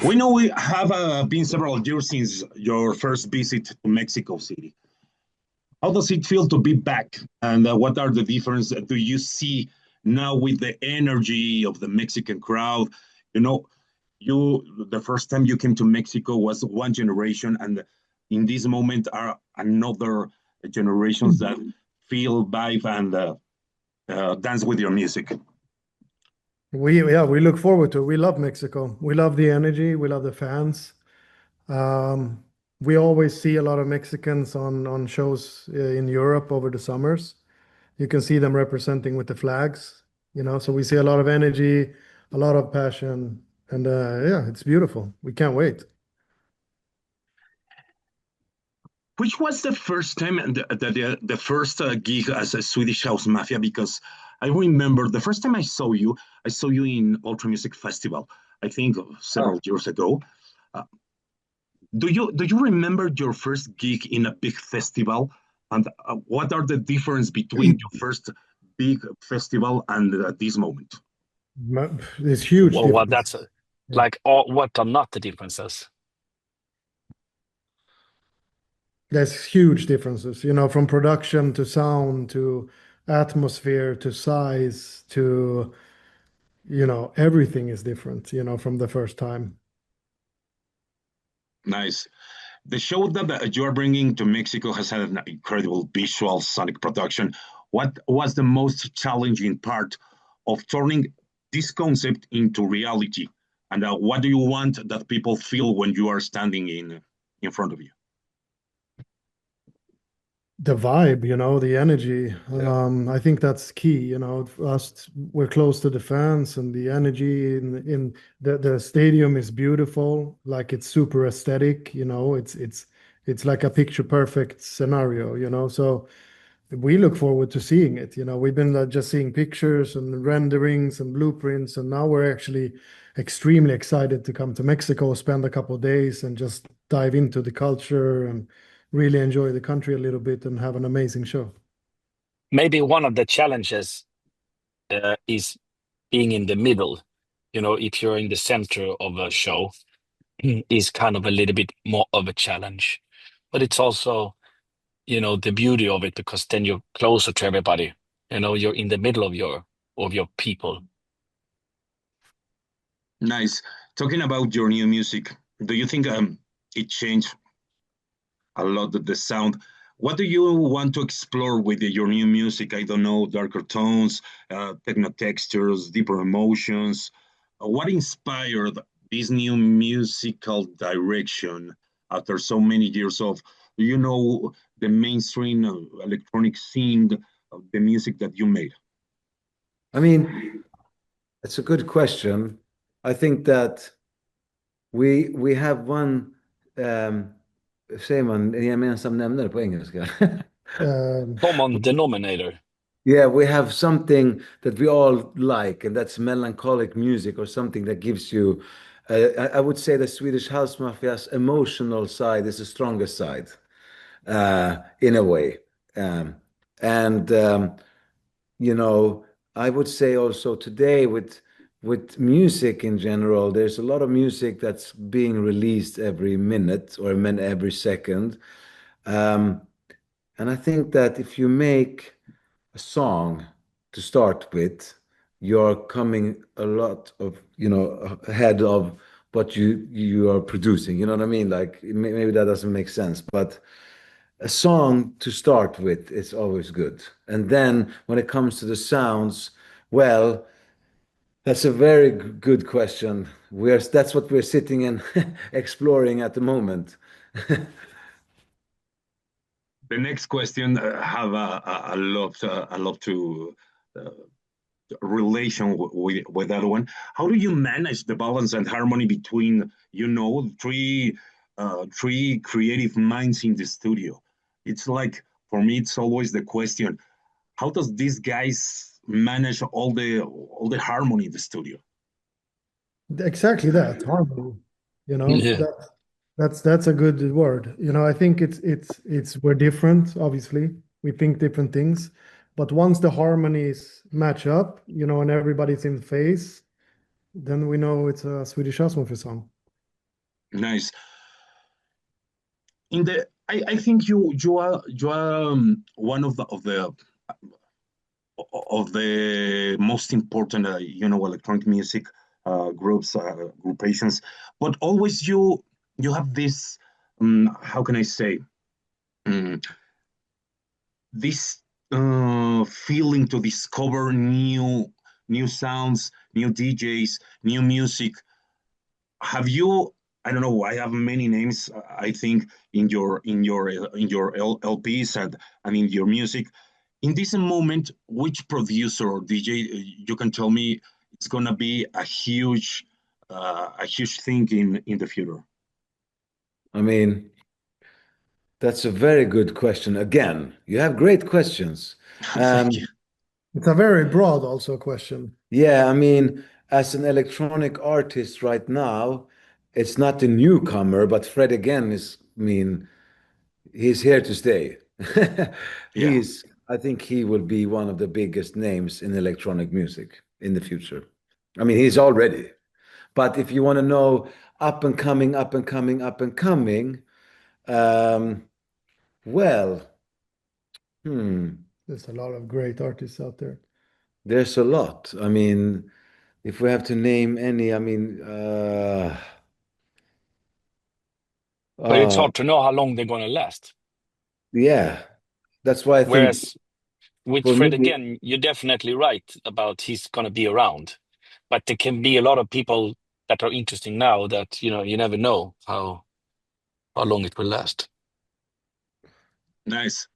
We know we have been several years since your first visit to Mexico City. How does it feel to be back? And what are the differences do you see now with the energy of the Mexican crowd? You know, you the first time you came to Mexico was one generation, and in this moment are another generations that feel vibe and dance with your music. We look forward to it. We love Mexico. We love the energy. We love the fans. Um, we always see a lot of Mexicans on shows in Europe over the summers. You can see them representing with the flags, so we see a lot of energy, a lot of passion, and yeah, it's beautiful. We can't wait. Which was the first time the first gig as a Swedish House Mafia? Because I remember the first time I saw you in Ultra Music Festival. I think several years ago. Uh, do you remember your first gig in a big festival? And what are the difference between your first big festival and this moment? There's huge Well, difference. that's Yeah. like all what are not the differences? There's huge differences, from production to sound to atmosphere to size to, everything is different, from the first time. Nice. The show that you are bringing to Mexico has had an incredible visual sonic production. What was the most challenging part of turning this concept into reality? And what do you want that people feel when you are standing in front of you? The vibe, the energy. Yeah. I think that's key. We're close to the fans, and the energy in the stadium is beautiful. Like it's super aesthetic. It's like a picture perfect scenario. So we look forward to seeing it. We've been just seeing pictures and renderings and blueprints, and now we're actually extremely excited to come to Mexico, spend a couple of days, and just dive into the culture and really enjoy the country a little bit and have an amazing show. Maybe one of the challenges is being in the middle. If you're in the center of a show, is kind of a little bit more of a challenge. But it's also, the beauty of it because then you're closer to everybody. You're in the middle of your people. Nice. Talking about your new music, do you think it changed a lot of the sound? What do you want to explore with your new music? I don't know, darker tones, techno textures, deeper emotions. What inspired this new musical direction after so many years of, the mainstream electronic scene, the music that you made? I mean, it's a good question. I think that we have one, säger man, en gemensam nämnare på engelska? Common denominator. Yeah, we have something that we all like, and that's melancholic music or something that gives you. I would say the Swedish House Mafia's emotional side is the strongest side, in a way. And I would say also today with music in general, there's a lot of music that's being released every minute or every second. And I think that if you make a song to start with, you're coming a lot of, ahead of what you are producing. You know what I mean? Like maybe that doesn't make sense, but a song to start with is always good. And then when it comes to the sounds, well, that's a very good question. That's what we're sitting and exploring at the moment. The next question have a lot to uh, relation with that one. How do you manage the balance and harmony between three creative minds in the studio? It's like for me, it's always the question: how does these guys manage all the harmony in the studio? Exactly that, harmony. Yeah. That's a good word. I think it's we're different, obviously. We think different things, but once the harmonies match up, and everybody's in phase, then we know it's a Swedish House Mafia song. Nice. I think you are one of the most important electronic music groups groupations, but always you have this how can I say um, this feeling to discover new sounds, new DJs, new music. Have you? I don't know. I have many names. I think in your LPs and in your music. In this moment, which producer or DJ you can tell me it's gonna be a huge thing in the future? I mean, that's a very good question. Again, you have great questions. Thank you. It's a very broad also question. Yeah, I mean, as an electronic artist right now, it's not a newcomer, but Fred again is, I mean, he's here to stay. Yeah, I think he will be one of the biggest names in electronic music in the future. I mean, he's already. But if you want to know up and coming, up and coming, up and coming, um, well, hmm, There's a lot of great artists out there. there's a lot. I mean, if we have to name any, I mean, But it's uh, hard to know how long they're going to last. yeah, that's why I think Whereas with for Fred me, again, you're definitely right about he's going to be around. But there can be a lot of people that are interesting now that, you never know how long it will last. nice.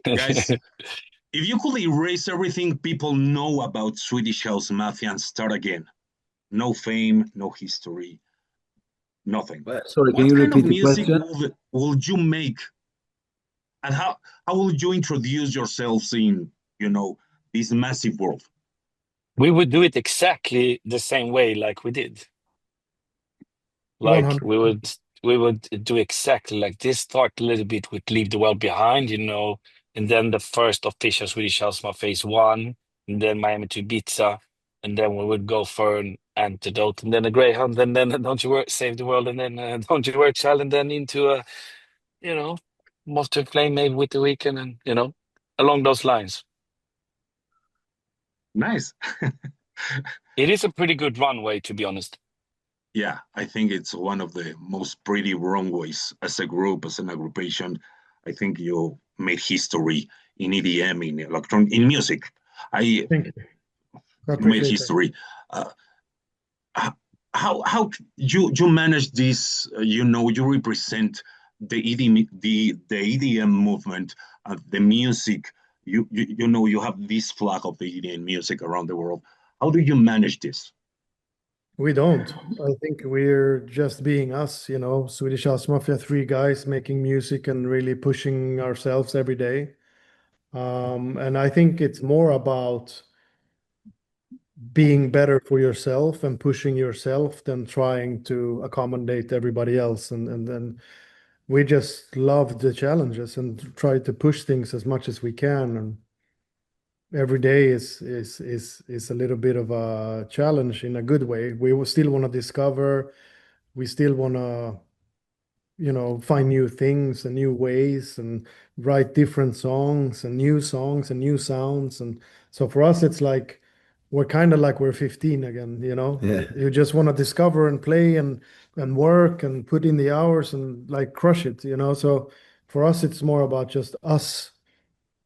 Guys, if you could erase everything people know about Swedish House Mafia and start again, no fame, no history, nothing. sorry, can What you kind of repeat the music question? would you make, and how will you introduce yourselves in this massive world? We would do it exactly the same way like we did. Like 100. we would do exactly like this, start a little bit with Leave the World Behind, and then the first official Swedish House Mafia phase one, and then Miami to Ibiza, and then we would go for an antidote, and then a Greyhound, and then Don't You Worry, Save the World, and then Don't You Worry, Child, and then into a, you know, Moth to Flame maybe with the Weekend, and along those lines. Nice. It is a pretty good runway, to be honest. Yeah, I think it's one of the most pretty runways as a group, as an aggregation. I think you made history in EDM, in in music. I Thank you. I You made appreciate that. history. Uh, how you manage this? You represent the EDM movement, the music. You have this flag of the EDM music around the world. How do you manage this? We don't. I think we're just being us, Swedish House Mafia, three guys making music and really pushing ourselves every day. And I think it's more about being better for yourself and pushing yourself than trying to accommodate everybody else. And then we just love the challenges and try to push things as much as we can. And every day is a little bit of a challenge in a good way. We will still want to discover. We still want to find new things and new ways and write different songs and new sounds. And so for us, it's like we're kind of like we're 15 again. Yeah. You just want to discover and play and work and put in the hours and like crush it. So for us, it's more about just us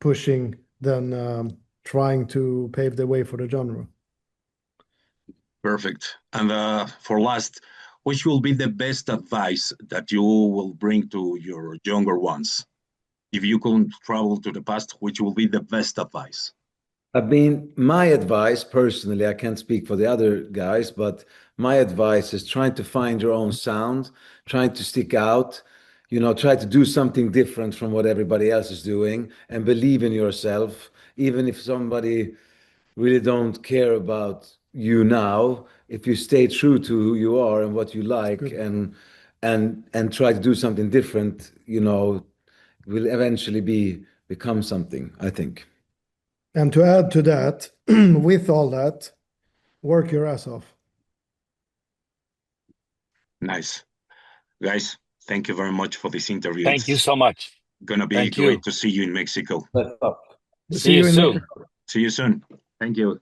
pushing than trying to pave the way for the genre. Perfect. And for last, which will be the best advice that you will bring to your younger ones? If you could travel to the past, which will be the best advice? I mean, my advice personally, I can't speak for the other guys, but my advice is trying to find your own sound, trying to stick out, try to do something different from what everybody else is doing and believe in yourself, even if somebody really don't care about you now, if you stay true to who you are and what you like Good. and try to do something different, will eventually become something, I think. And to add to that, with all that, work your ass off. Nice. Guys, thank you very much for this interview. Thank you It's so much. gonna be Thank great you. to see you in Mexico. That's up. See you in soon. Mexico. See you soon. Thank you.